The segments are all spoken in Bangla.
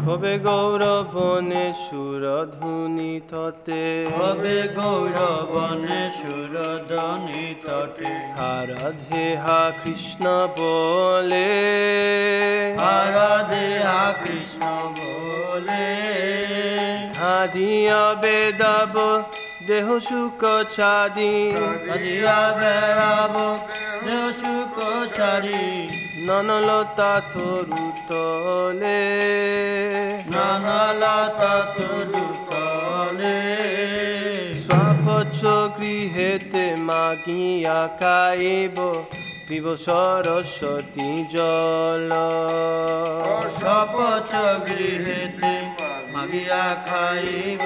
হবে গৌরবনে সুরধুনি তটে, হবে গৌরবনে সুরধুনি তটে। রাধে হা কৃষ্ণ বলে, রাধে হা কৃষ্ণ বলে। খাদিয়া বেদাব দেহ সুখ ছাদি, খাদিয়া বেড়াব দেহ সুখ ছাড়ি। ননলতা তরু তলে, ননলতা তরু তলে। স্বপচ গৃহেতে মাগিয়া খাইব পিব সরস্বতী জল। স্বপচ গৃহেতে মাগিয়া খাইব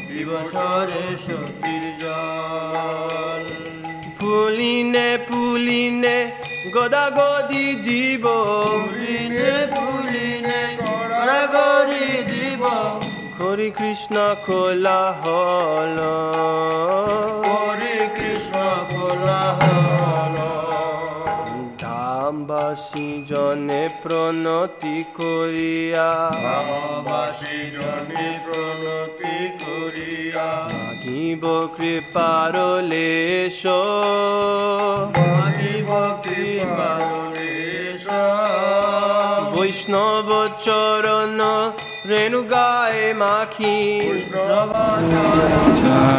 পিব সরস্বতীর জল। ফুলিনে ফুলিনে গদাগদি জীব, ফুলিনে ফুলিনে গড়াগড়ি দিব। হরি কৃষ্ণ খোলা হল, হরি কৃষ্ণ কোলাহল। ধামবাসী জনে প্রণতি করিয়া, ধামবাসী জনে প্রণতি করিয়া। মাগিব কৃপার লেশ, মাগিব কৃপার লেশ। বৈষ্ণব চরণ রেণু গায়ে মাখি, বৈষ্ণব চরণ